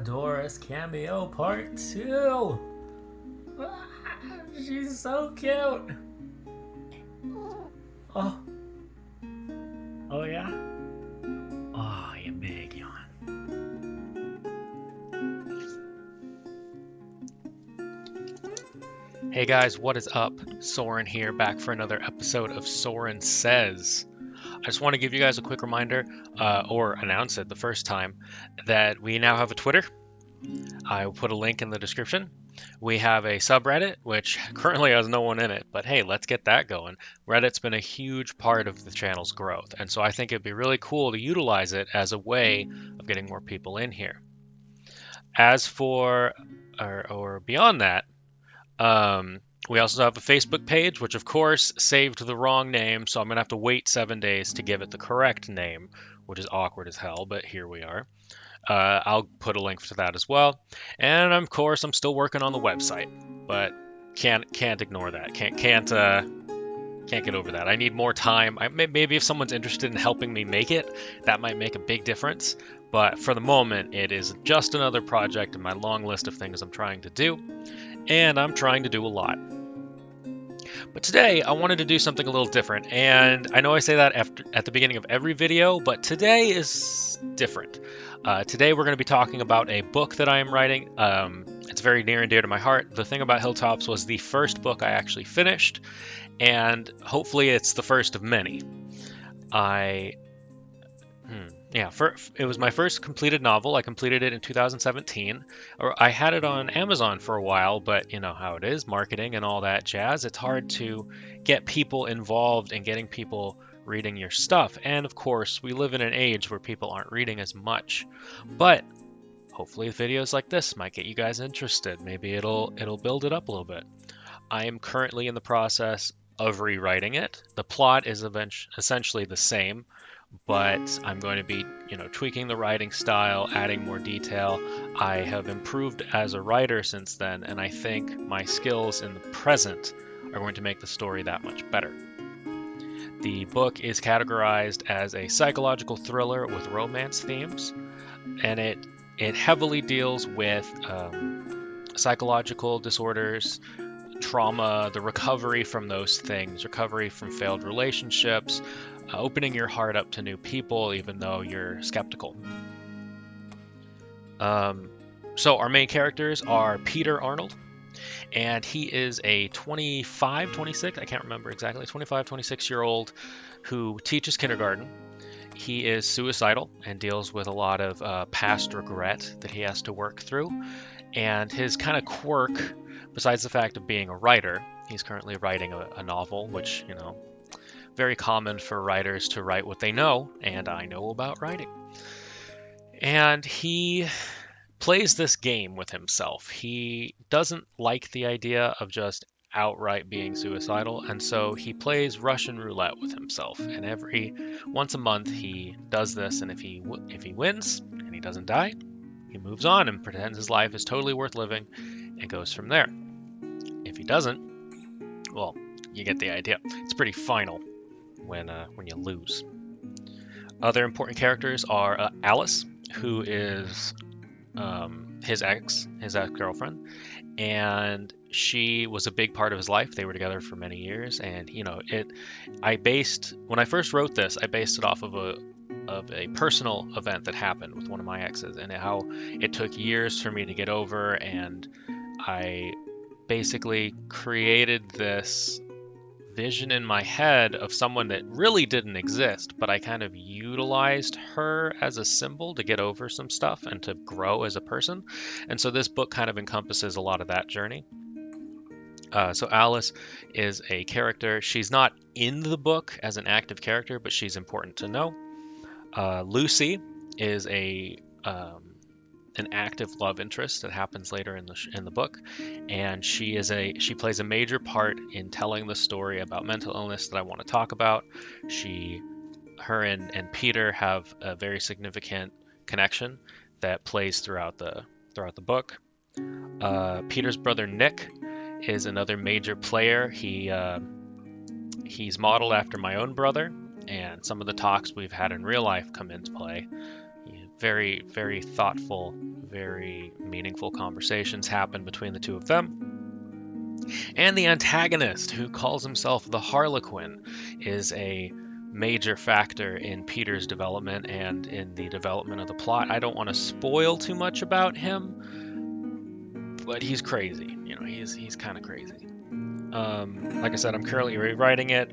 Doris cameo part 2. She's so cute. Oh. Oh yeah? Oh, you big yawn. Hey guys, what is up? Soren here, back for another episode of Soren Says. I just want to give you guys a quick reminder, or announce it the first time, that we now have a Twitter. I will put a link in the description. We have a subreddit, which currently has no one in it, but hey, let's get that going. Reddit's been a huge part of the channel's growth, and so I think it'd be really cool to utilize it as a way of getting more people in here. As for, or beyond that, we also have a Facebook page, which of course saved the wrong name, so I'm going to have to wait 7 days to give it the correct name, which is awkward as hell, but here we are. I'll put a link to that as well. And of course, I'm still working on the website, but can't ignore that. Can't get over that. I need more time. Maybe if someone's interested in helping me make it, that might make a big difference. But for the moment, it is just another project in my long list of things I'm trying to do, and I'm trying to do a lot. But today, I wanted to do something a little different, and I know I say that at the beginning of every video, but today is different. Today, we're going to be talking about a book that I am writing. It's very near and dear to my heart. The thing about Hilltops was the first book I actually finished, and hopefully it's the first of many. It was my first completed novel. I completed it in 2017. I had it on Amazon for a while, but you know how it is, marketing and all that jazz. It's hard to get people involved in getting people reading your stuff. And of course, we live in an age where people aren't reading as much. But hopefully videos like this might get you guys interested. Maybe it'll build it up a little bit. I am currently in the process of rewriting it. The plot is essentially the same, but I'm going to be, tweaking the writing style, adding more detail. I have improved as a writer since then, and I think my skills in the present are going to make the story that much better. The book is categorized as a psychological thriller with romance themes, and it heavily deals with psychological disorders, trauma, the recovery from those things, recovery from failed relationships, opening your heart up to new people even though you're skeptical. So our main characters are Peter Arnold, and he is a 26, I can't remember exactly, 26-year-old who teaches kindergarten. He is suicidal and deals with a lot of past regret that he has to work through. And his kind of quirk, besides the fact of being a writer, he's currently writing a novel, which, very common for writers to write what they know, and I know about writing. And he plays this game with himself. He doesn't like the idea of just outright being suicidal, and so he plays Russian roulette with himself. And once a month he does this, and if he wins and he doesn't die, he moves on and pretends his life is totally worth living and goes from there. If he doesn't, well, you get the idea. It's pretty final when you lose. Other important characters are Alice, who is his ex-girlfriend, and she was a big part of his life. They were together for many years, and when I first wrote this, I based it off of a personal event that happened with one of my exes, and how it took years for me to get over, and I basically created this vision in my head of someone that really didn't exist, but I kind of utilized her as a symbol to get over some stuff and to grow as a person. And so this book kind of encompasses a lot of that journey. So Alice is a character. She's not in the book as an active character, but she's important to know. Lucy is an active love interest that happens later in the book, and she plays a major part in telling the story about mental illness that I want to talk about. Her and Peter have a very significant connection that plays throughout the book. Peter's brother Nick is another major player. He's modeled after my own brother, and some of the talks we've had in real life come into play. Very, very thoughtful, very meaningful conversations happen between the two of them. And the antagonist, who calls himself the Harlequin, is a major factor in Peter's development and in the development of the plot. I don't want to spoil too much about him, but he's crazy. He's kind of crazy. Like I said, I'm currently rewriting it.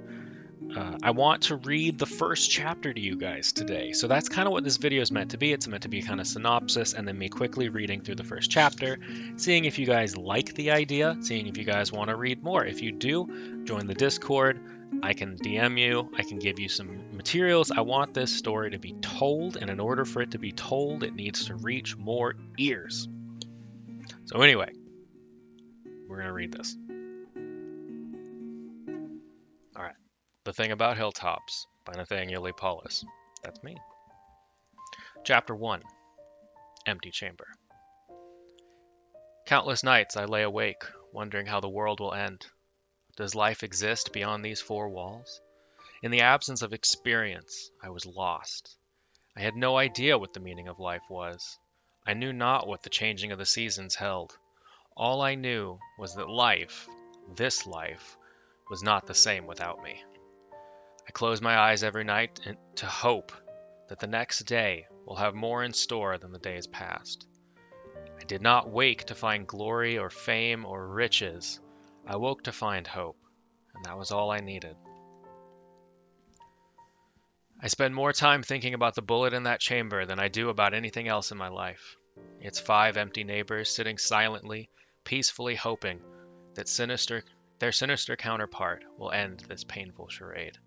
I want to read the first chapter to you guys today. So that's kind of what this video is meant to be. It's meant to be kind of synopsis and then me quickly reading through the first chapter, seeing if you guys like the idea, seeing if you guys want to read more. If you do, join the Discord. I can DM you. I can give you some materials. I want this story to be told, and in order for it to be told, it needs to reach more ears. So anyway, we're going to read this. All right. The Thing About Hilltops by Nathaniel Lee Paulus. That's me. Chapter 1. Empty Chamber. Countless nights I lay awake, wondering how the world will end. Does life exist beyond these four walls? In the absence of experience, I was lost. I had no idea what the meaning of life was. I knew not what the changing of the seasons held. All I knew was that life, this life, was not the same without me. I close my eyes every night to hope that the next day will have more in store than the days past. I did not wake to find glory or fame or riches. I woke to find hope, and that was all I needed. I spend more time thinking about the bullet in that chamber than I do about anything else in my life. Its 5 empty neighbors sitting silently, peacefully hoping that their sinister counterpart will end this painful charade.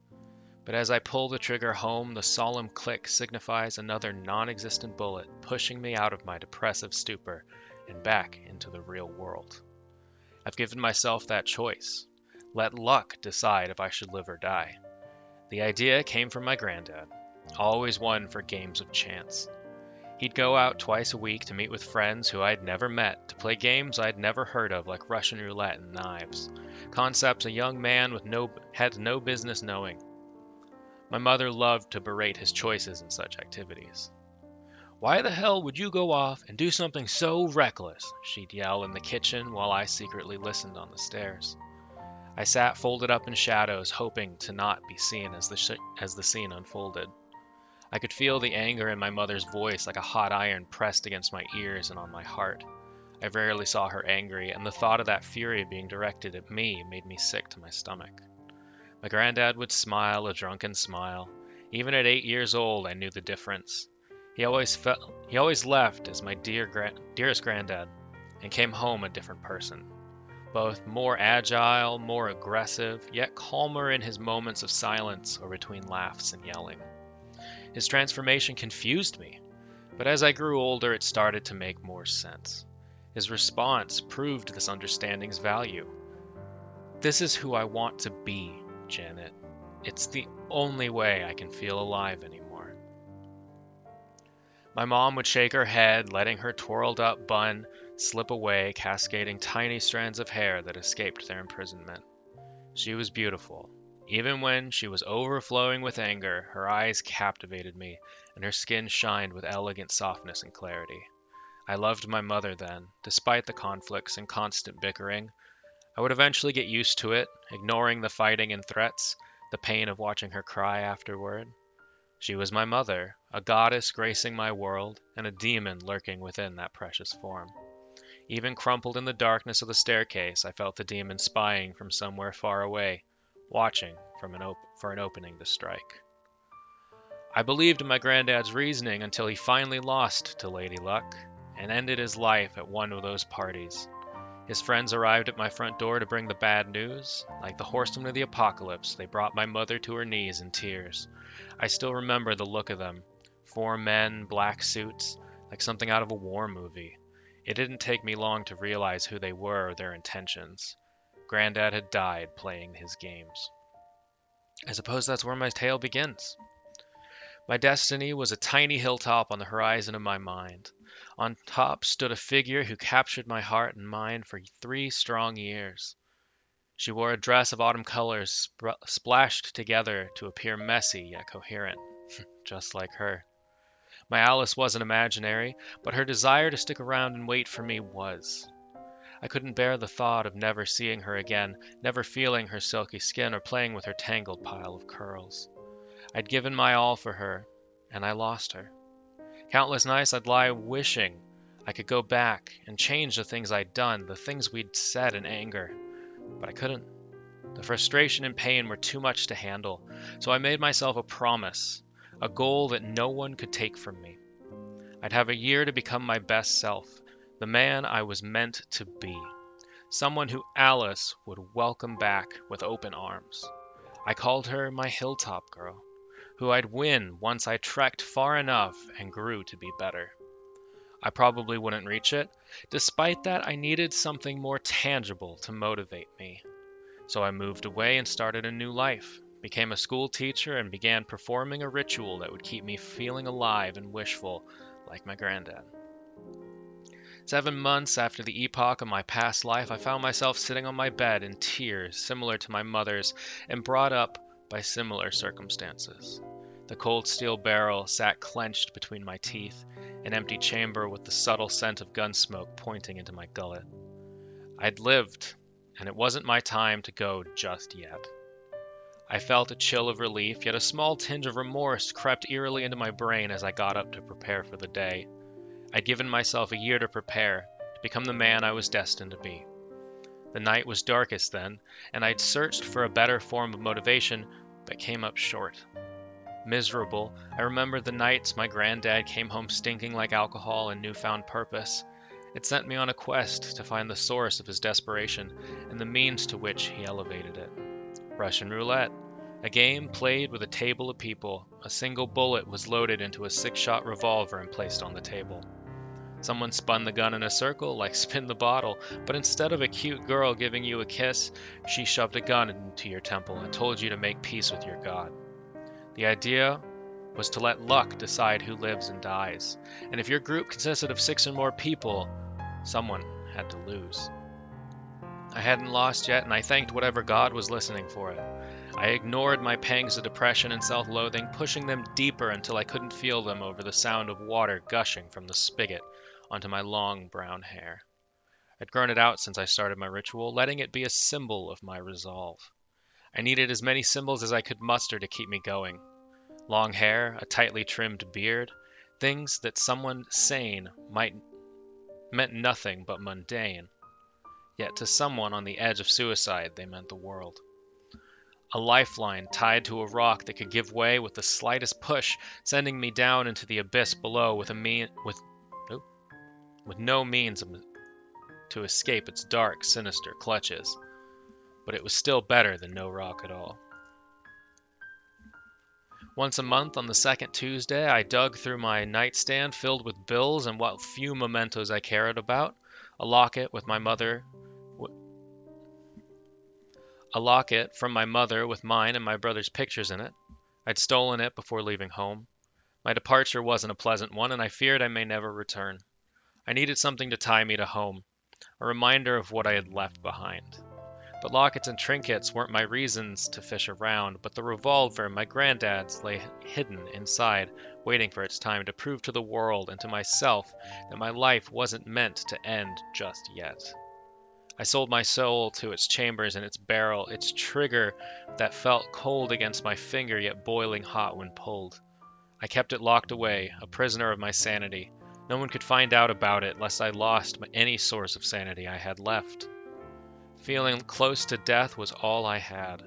But as I pull the trigger home, the solemn click signifies another non-existent bullet pushing me out of my depressive stupor and back into the real world. I've given myself that choice. Let luck decide if I should live or die. The idea came from my granddad, always one for games of chance. He'd go out twice a week to meet with friends who I'd never met, to play games I'd never heard of like Russian roulette and knives, concepts a young man had no business knowing. My mother loved to berate his choices in such activities. "Why the hell would you go off and do something so reckless?" she'd yell in the kitchen while I secretly listened on the stairs. I sat folded up in shadows, hoping to not be seen as the scene unfolded. I could feel the anger in my mother's voice like a hot iron pressed against my ears and on my heart. I rarely saw her angry, and the thought of that fury being directed at me made me sick to my stomach. My granddad would smile a drunken smile. Even at 8 years old, I knew the difference. He always left as my dearest granddad, and came home a different person. Both more agile, more aggressive, yet calmer in his moments of silence or between laughs and yelling. His transformation confused me, but as I grew older, it started to make more sense. His response proved this understanding's value. "This is who I want to be, Janet. It's the only way I can feel alive anymore." My mom would shake her head, letting her twirled up bun slip away, cascading tiny strands of hair that escaped their imprisonment. She was beautiful. Even when she was overflowing with anger, her eyes captivated me, and her skin shined with elegant softness and clarity. I loved my mother then, despite the conflicts and constant bickering. I would eventually get used to it, ignoring the fighting and threats, the pain of watching her cry afterward. She was my mother, a goddess gracing my world, and a demon lurking within that precious form. Even crumpled in the darkness of the staircase, I felt the demon spying from somewhere far away, watching for an opening to strike. I believed in my granddad's reasoning until he finally lost to Lady Luck and ended his life at one of those parties. His friends arrived at my front door to bring the bad news. Like the horsemen of the apocalypse, they brought my mother to her knees in tears. I still remember the look of them. 4 men, black suits, like something out of a war movie. It didn't take me long to realize who they were or their intentions. Granddad had died playing his games. I suppose that's where my tale begins. My destiny was a tiny hilltop on the horizon of my mind. On top stood a figure who captured my heart and mind for 3 strong years. She wore a dress of autumn colors splashed together to appear messy yet coherent, just like her. My Alice wasn't imaginary, but her desire to stick around and wait for me was. I couldn't bear the thought of never seeing her again, never feeling her silky skin or playing with her tangled pile of curls. I'd given my all for her, and I lost her. Countless nights I'd lie wishing I could go back and change the things I'd done, the things we'd said in anger, but I couldn't. The frustration and pain were too much to handle, so I made myself a promise, a goal that no one could take from me. I'd have a year to become my best self, the man I was meant to be, someone who Alice would welcome back with open arms. I called her my Hilltop girl, who I'd win once I trekked far enough and grew to be better. I probably wouldn't reach it. Despite that, I needed something more tangible to motivate me. So I moved away and started a new life, became a school teacher, and began performing a ritual that would keep me feeling alive and wishful like my granddad. 7 months after the epoch of my past life, I found myself sitting on my bed in tears similar to my mother's and brought up by similar circumstances. The cold steel barrel sat clenched between my teeth, an empty chamber with the subtle scent of gun smoke pointing into my gullet. I'd lived, and it wasn't my time to go just yet. I felt a chill of relief, yet a small tinge of remorse crept eerily into my brain as I got up to prepare for the day. I'd given myself a year to prepare, to become the man I was destined to be. The night was darkest then, and I'd searched for a better form of motivation, but came up short. Miserable, I remember the nights my granddad came home stinking like alcohol and newfound purpose. It sent me on a quest to find the source of his desperation and the means to which he elevated it. Russian roulette, a game played with a table of people. A single bullet was loaded into a 6-shot revolver and placed on the table. Someone spun the gun in a circle like spin the bottle, but instead of a cute girl giving you a kiss, she shoved a gun into your temple and told you to make peace with your God. The idea was to let luck decide who lives and dies, and if your group consisted of 6 or more people, someone had to lose. I hadn't lost yet, and I thanked whatever God was listening for it. I ignored my pangs of depression and self-loathing, pushing them deeper until I couldn't feel them over the sound of water gushing from the spigot onto my long brown hair. I'd grown it out since I started my ritual, letting it be a symbol of my resolve. I needed as many symbols as I could muster to keep me going. Long hair, a tightly trimmed beard, things that someone sane meant nothing but mundane. Yet to someone on the edge of suicide, they meant the world. A lifeline tied to a rock that could give way with the slightest push, sending me down into the abyss below with no means to escape its dark, sinister clutches. But it was still better than no rock at all. Once a month on the second Tuesday, I dug through my nightstand filled with bills and what few mementos I cared about, a locket from my mother with mine and my brother's pictures in it. I'd stolen it before leaving home. My departure wasn't a pleasant one, and I feared I may never return. I needed something to tie me to home, a reminder of what I had left behind. But lockets and trinkets weren't my reasons to fish around, but the revolver, my granddad's, lay hidden inside, waiting for its time to prove to the world and to myself that my life wasn't meant to end just yet. I sold my soul to its chambers and its barrel, its trigger that felt cold against my finger yet boiling hot when pulled. I kept it locked away, a prisoner of my sanity. No one could find out about it lest I lost any source of sanity I had left. Feeling close to death was all I had.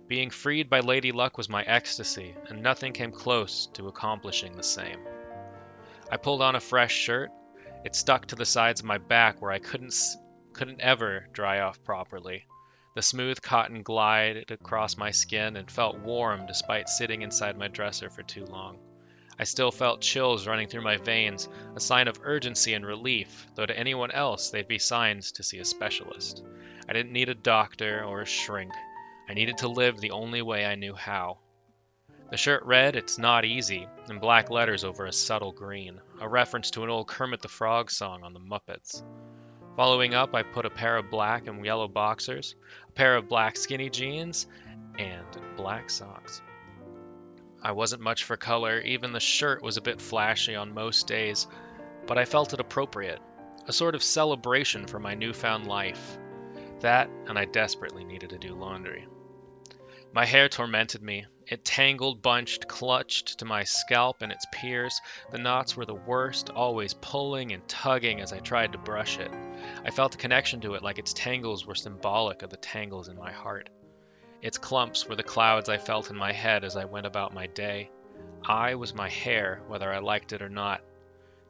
Being freed by Lady Luck was my ecstasy, and nothing came close to accomplishing the same. I pulled on a fresh shirt. It stuck to the sides of my back where I couldn't ever dry off properly. The smooth cotton glided across my skin and felt warm despite sitting inside my dresser for too long. I still felt chills running through my veins, a sign of urgency and relief, though to anyone else they'd be signs to see a specialist. I didn't need a doctor or a shrink. I needed to live the only way I knew how. The shirt read, "It's not easy," in black letters over a subtle green, a reference to an old Kermit the Frog song on the Muppets. Following up, I put a pair of black and yellow boxers, a pair of black skinny jeans, and black socks. I wasn't much for color, even the shirt was a bit flashy on most days, but I felt it appropriate, a sort of celebration for my newfound life. That, and I desperately needed to do laundry. My hair tormented me. It tangled, bunched, clutched to my scalp and its peers. The knots were the worst, always pulling and tugging as I tried to brush it. I felt a connection to it like its tangles were symbolic of the tangles in my heart. Its clumps were the clouds I felt in my head as I went about my day. I was my hair, whether I liked it or not.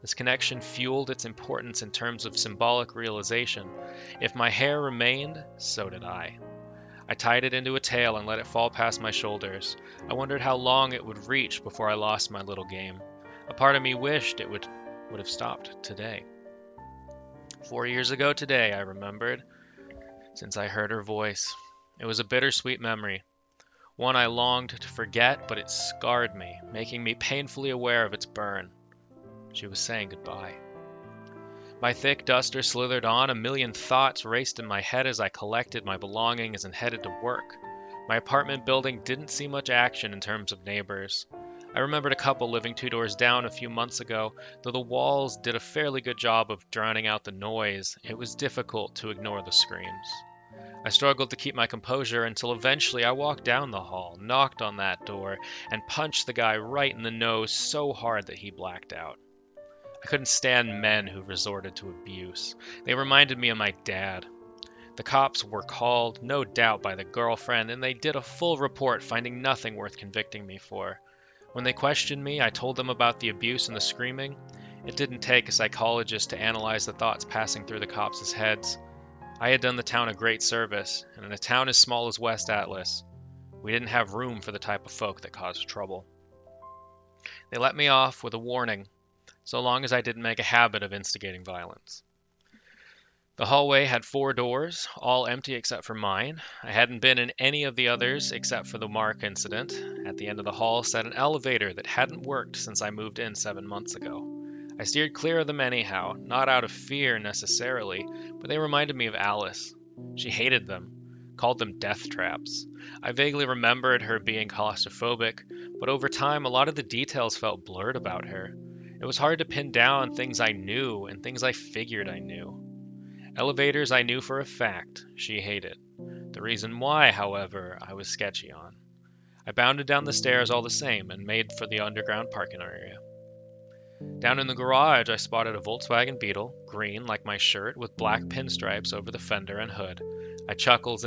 This connection fueled its importance in terms of symbolic realization. If my hair remained, so did I. I tied it into a tail and let it fall past my shoulders. I wondered how long it would reach before I lost my little game. A part of me wished it would have stopped today. 4 years ago today, I remembered, since I heard her voice. It was a bittersweet memory, one I longed to forget, but it scarred me, making me painfully aware of its burn. She was saying goodbye. My thick duster slithered on. A million thoughts raced in my head as I collected my belongings and headed to work. My apartment building didn't see much action in terms of neighbors. I remembered a couple living 2 doors down a few months ago. Though the walls did a fairly good job of drowning out the noise, it was difficult to ignore the screams. I struggled to keep my composure until eventually I walked down the hall, knocked on that door, and punched the guy right in the nose so hard that he blacked out. I couldn't stand men who resorted to abuse. They reminded me of my dad. The cops were called, no doubt by the girlfriend, and they did a full report, finding nothing worth convicting me for. When they questioned me, I told them about the abuse and the screaming. It didn't take a psychologist to analyze the thoughts passing through the cops' heads. I had done the town a great service, and in a town as small as West Atlas, we didn't have room for the type of folk that caused trouble. They let me off with a warning, so long as I didn't make a habit of instigating violence. The hallway had 4 doors, all empty except for mine. I hadn't been in any of the others except for the Mark incident. At the end of the hall sat an elevator that hadn't worked since I moved in 7 months ago. I steered clear of them anyhow, not out of fear necessarily, but they reminded me of Alice. She hated them, called them death traps. I vaguely remembered her being claustrophobic, but over time a lot of the details felt blurred about her. It was hard to pin down things I knew and things I figured I knew. Elevators I knew for a fact she hated. The reason why, however, I was sketchy on. I bounded down the stairs all the same and made for the underground parking area. Down in the garage, I spotted a Volkswagen Beetle, green like my shirt, with black pinstripes over the fender and hood. I chuckled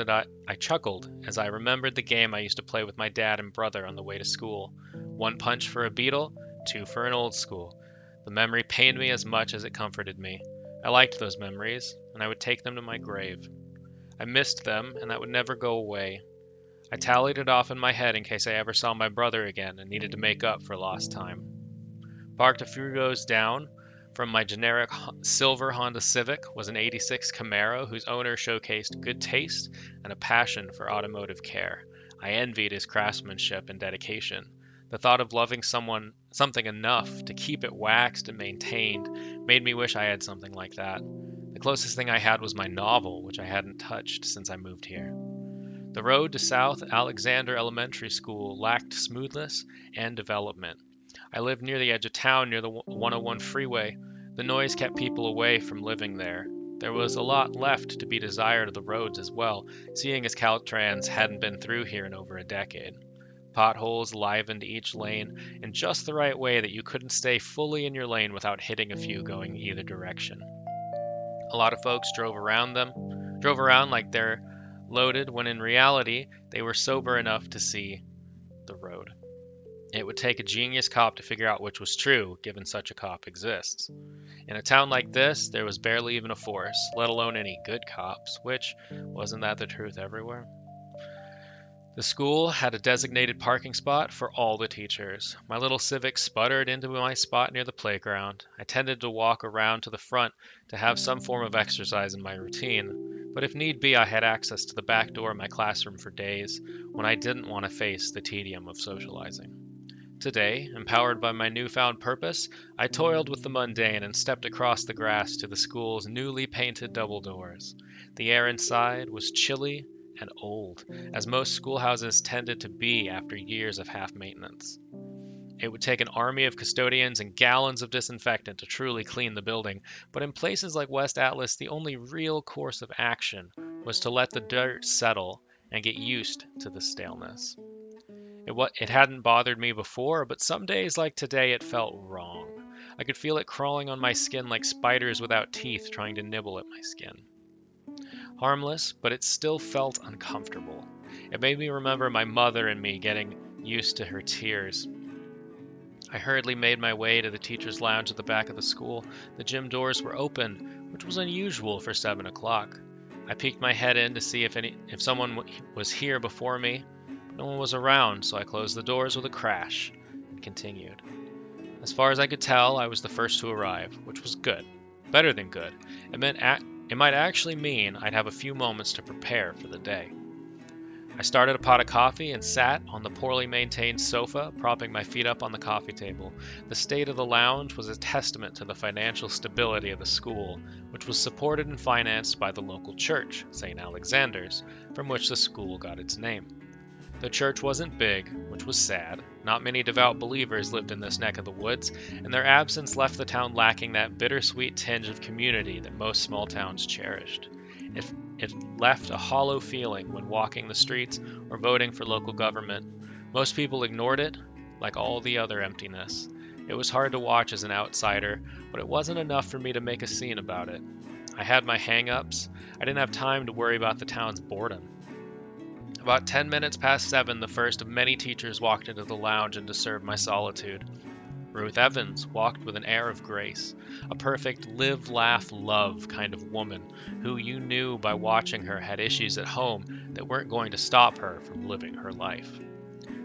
as I remembered the game I used to play with my dad and brother on the way to school. 1 punch for a Beetle, 2 for an old school. The memory pained me as much as it comforted me. I liked those memories, and I would take them to my grave. I missed them, and that would never go away. I tallied it off in my head in case I ever saw my brother again and needed to make up for lost time. Parked a few rows down from my generic silver Honda Civic was an '86 Camaro whose owner showcased good taste and a passion for automotive care. I envied his craftsmanship and dedication. The thought of loving something enough to keep it waxed and maintained made me wish I had something like that. The closest thing I had was my novel, which I hadn't touched since I moved here. The road to South Alexander Elementary School lacked smoothness and development. I lived near the edge of town near the 101 freeway. The noise kept people away from living there. There was a lot left to be desired of the roads as well, seeing as Caltrans hadn't been through here in over a decade. Potholes livened each lane in just the right way that you couldn't stay fully in your lane without hitting a few going either direction. A lot of folks drove around like they're loaded when in reality they were sober enough to see the road. It would take a genius cop to figure out which was true, given such a cop exists. In a town like this, there was barely even a force, let alone any good cops, which, wasn't that the truth everywhere? The school had a designated parking spot for all the teachers. My little Civic sputtered into my spot near the playground. I tended to walk around to the front to have some form of exercise in my routine, but if need be, I had access to the back door of my classroom for days when I didn't want to face the tedium of socializing. Today, empowered by my newfound purpose, I toiled with the mundane and stepped across the grass to the school's newly painted double doors. The air inside was chilly and old, as most schoolhouses tended to be after years of half maintenance. It would take an army of custodians and gallons of disinfectant to truly clean the building, but in places like West Atlas, the only real course of action was to let the dirt settle and get used to the staleness. It hadn't bothered me before, but some days like today it felt wrong. I could feel it crawling on my skin like spiders without teeth trying to nibble at my skin. Harmless, but it still felt uncomfortable. It made me remember my mother and me getting used to her tears. I hurriedly made my way to the teacher's lounge at the back of the school. The gym doors were open, which was unusual for 7 o'clock. I peeked my head in to see if someone was here before me. No one was around, so I closed the doors with a crash and continued. As far as I could tell, I was the first to arrive, which was good. Better than good. It might actually mean I'd have a few moments to prepare for the day. I started a pot of coffee and sat on the poorly maintained sofa, propping my feet up on the coffee table. The state of the lounge was a testament to the financial stability of the school, which was supported and financed by the local church, St. Alexander's, from which the school got its name. The church wasn't big, which was sad. Not many devout believers lived in this neck of the woods, and their absence left the town lacking that bittersweet tinge of community that most small towns cherished. It left a hollow feeling when walking the streets or voting for local government. Most people ignored it, like all the other emptiness. It was hard to watch as an outsider, but it wasn't enough for me to make a scene about it. I had my hang-ups. I didn't have time to worry about the town's boredom. About 10 minutes past 7, the first of many teachers walked into the lounge and disturbed my solitude. Ruth Evans walked with an air of grace, a perfect live, laugh, love kind of woman who you knew by watching her had issues at home that weren't going to stop her from living her life.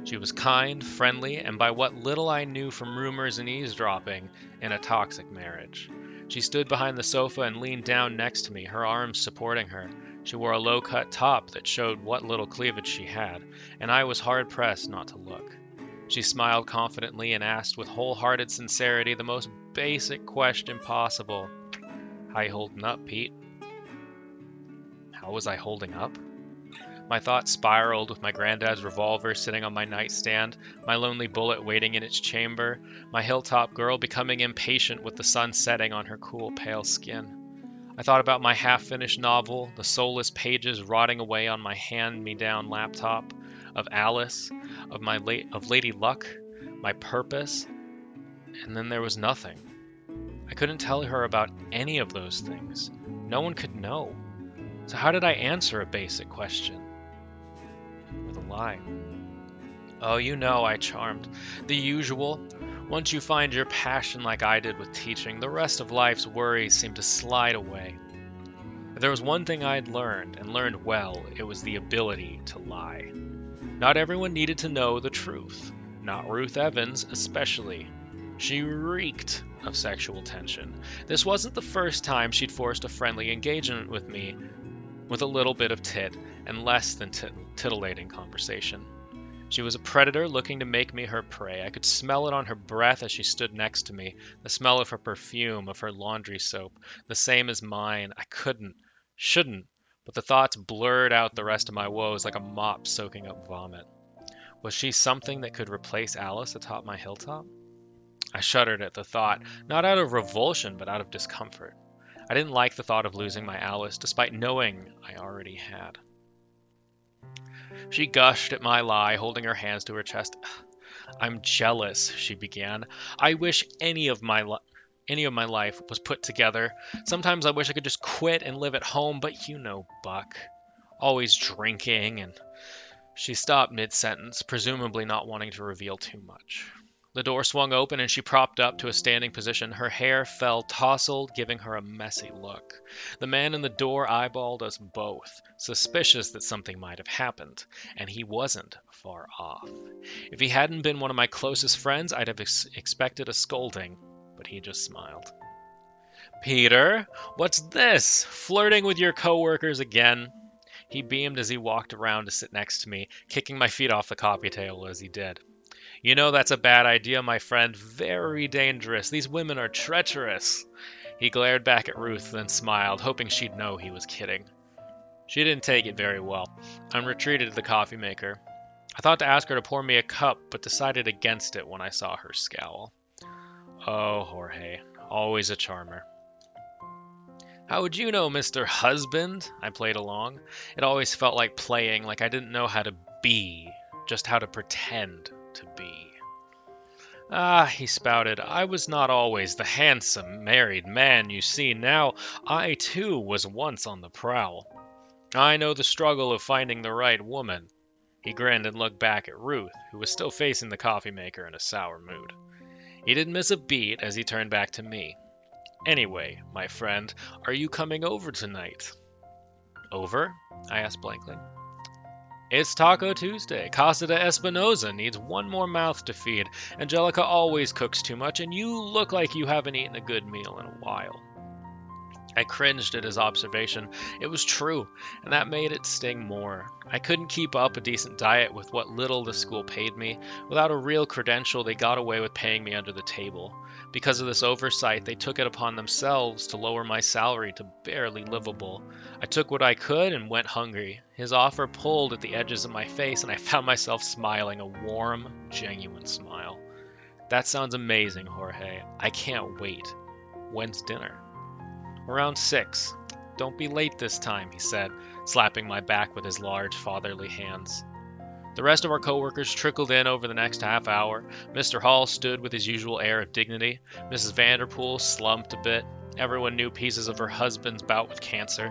She was kind, friendly, and by what little I knew from rumors and eavesdropping, in a toxic marriage. She stood behind the sofa and leaned down next to me, her arms supporting her. She wore a low-cut top that showed what little cleavage she had, and I was hard-pressed not to look. She smiled confidently and asked with wholehearted sincerity the most basic question possible. How you holding up, Pete? How was I holding up? My thoughts spiraled with my granddad's revolver sitting on my nightstand, my lonely bullet waiting in its chamber, my hilltop girl becoming impatient with the sun setting on her cool, pale skin. I thought about my half-finished novel, the soulless pages rotting away on my hand-me-down laptop, of Alice, of Lady Luck, my purpose, and then there was nothing. I couldn't tell her about any of those things. No one could know. So how did I answer a basic question? With a lie. Oh, you know, I charmed. The usual. Once you find your passion like I did with teaching, the rest of life's worries seem to slide away. If there was one thing I'd learned, and learned well, it was the ability to lie. Not everyone needed to know the truth. Not Ruth Evans, especially. She reeked of sexual tension. This wasn't the first time she'd forced a friendly engagement with me, with a little bit of tit and less than titillating conversation. She was a predator looking to make me her prey. I could smell it on her breath as she stood next to me, the smell of her perfume, of her laundry soap, the same as mine. I shouldn't, but the thoughts blurred out the rest of my woes like a mop soaking up vomit. Was she something that could replace Alice atop my hilltop? I shuddered at the thought, not out of revulsion, but out of discomfort. I didn't like the thought of losing my Alice, despite knowing I already had. She gushed at my lie, holding her hands to her chest. I'm jealous, she began. I wish any of my life was put together. Sometimes I wish I could just quit and live at home, but you know Buck. Always drinking, and... She stopped mid-sentence, presumably not wanting to reveal too much. The door swung open and she propped up to a standing position. Her hair fell tousled, giving her a messy look. The man in the door eyeballed us both, suspicious that something might have happened, and he wasn't far off. If he hadn't been one of my closest friends, I'd have expected a scolding, but he just smiled. Peter, what's this? Flirting with your coworkers again? He beamed as he walked around to sit next to me, kicking my feet off the coffee table as he did. You know that's a bad idea, my friend. Very dangerous. These women are treacherous. He glared back at Ruth, then smiled, hoping she'd know he was kidding. She didn't take it very well and retreated to the coffee maker. I thought to ask her to pour me a cup, but decided against it when I saw her scowl. Oh, Jorge, always a charmer. How would you know, Mr. Husband? I played along. It always felt like playing, like I didn't know how to be, just how to pretend to be. Ah, he spouted, I was not always the handsome, married man you see now. I, too, was once on the prowl. I know the struggle of finding the right woman. He grinned and looked back at Ruth, who was still facing the coffee maker in a sour mood. He didn't miss a beat as he turned back to me. Anyway, my friend, are you coming over tonight? Over? I asked blankly. It's Taco Tuesday. Casa de Espinosa needs one more mouth to feed. Angelica always cooks too much, and you look like you haven't eaten a good meal in a while. I cringed at his observation. It was true, and that made it sting more. I couldn't keep up a decent diet with what little the school paid me. Without a real credential, they got away with paying me under the table. Because of this oversight, they took it upon themselves to lower my salary to barely livable. I took what I could and went hungry. His offer pulled at the edges of my face, and I found myself smiling a warm, genuine smile. That sounds amazing, Jorge. I can't wait. When's dinner? Around 6. Don't be late this time, he said, slapping my back with his large, fatherly hands. The rest of our coworkers trickled in over the next half hour. Mr. Hall stood with his usual air of dignity. Mrs. Vanderpool slumped a bit. Everyone knew pieces of her husband's bout with cancer.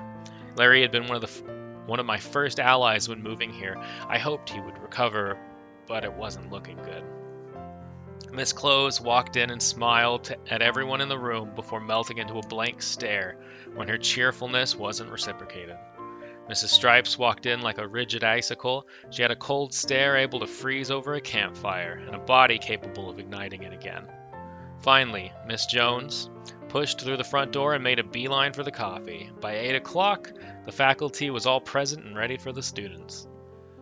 Larry had been one of my first allies when moving here. I hoped he would recover, but it wasn't looking good. Miss Close walked in and smiled at everyone in the room before melting into a blank stare when her cheerfulness wasn't reciprocated. Mrs. Stripes walked in like a rigid icicle. She had a cold stare able to freeze over a campfire, and a body capable of igniting it again. Finally, Miss Jones pushed through the front door and made a beeline for the coffee. By 8 o'clock, the faculty was all present and ready for the students.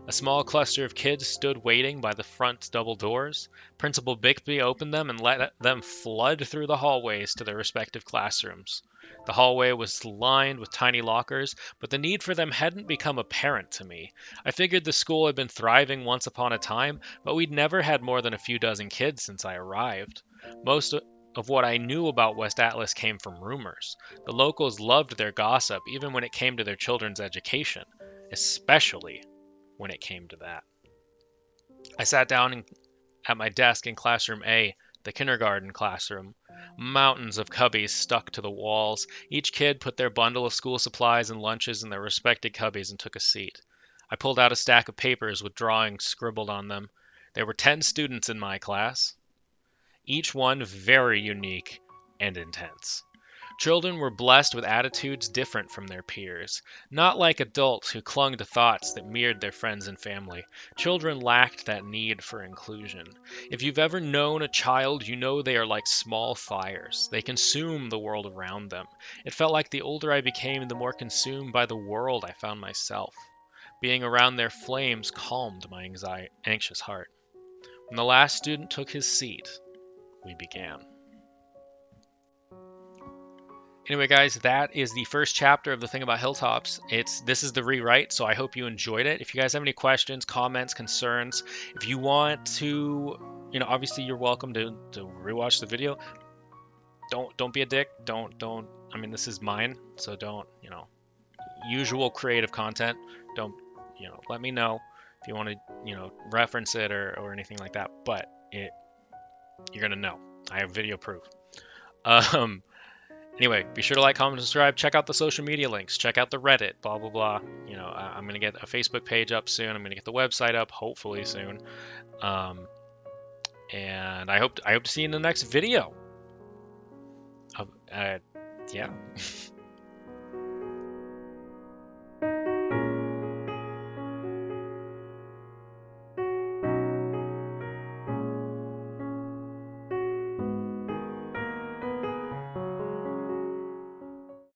A small cluster of kids stood waiting by the front double doors. Principal Bixby opened them and let them flood through the hallways to their respective classrooms. The hallway was lined with tiny lockers, but the need for them hadn't become apparent to me. I figured the school had been thriving once upon a time, but we'd never had more than a few dozen kids since I arrived. Most of what I knew about West Atlas came from rumors. The locals loved their gossip, even when it came to their children's education, especially when it came to that. I sat down at my desk in classroom A, the kindergarten classroom. Mountains of cubbies stuck to the walls. Each kid put their bundle of school supplies and lunches in their respective cubbies and took a seat. I pulled out a stack of papers with drawings scribbled on them. There were 10 students in my class, each one very unique and intense. Children were blessed with attitudes different from their peers, not like adults who clung to thoughts that mirrored their friends and family. Children lacked that need for inclusion. If you've ever known a child, you know they are like small fires. They consume the world around them. It felt like the older I became, the more consumed by the world I found myself. Being around their flames calmed my anxious heart. When the last student took his seat, we began. Anyway, guys, that is the first chapter of the thing about Hilltops. This is the rewrite, so I hope you enjoyed it. If you guys have any questions, comments, concerns, if you want to, obviously you're welcome to rewatch the video. Don't be a dick. Don't. I mean, this is mine, so don't. Usual creative content. Don't. Let me know if you want to, reference it or anything like that. But you're gonna know. I have video proof. Anyway, be sure to like, comment, and subscribe. Check out the social media links. Check out the Reddit, blah, blah, blah. I'm going to get a Facebook page up soon. I'm going to get the website up, hopefully soon. And I hope to see you in the next video. Yeah.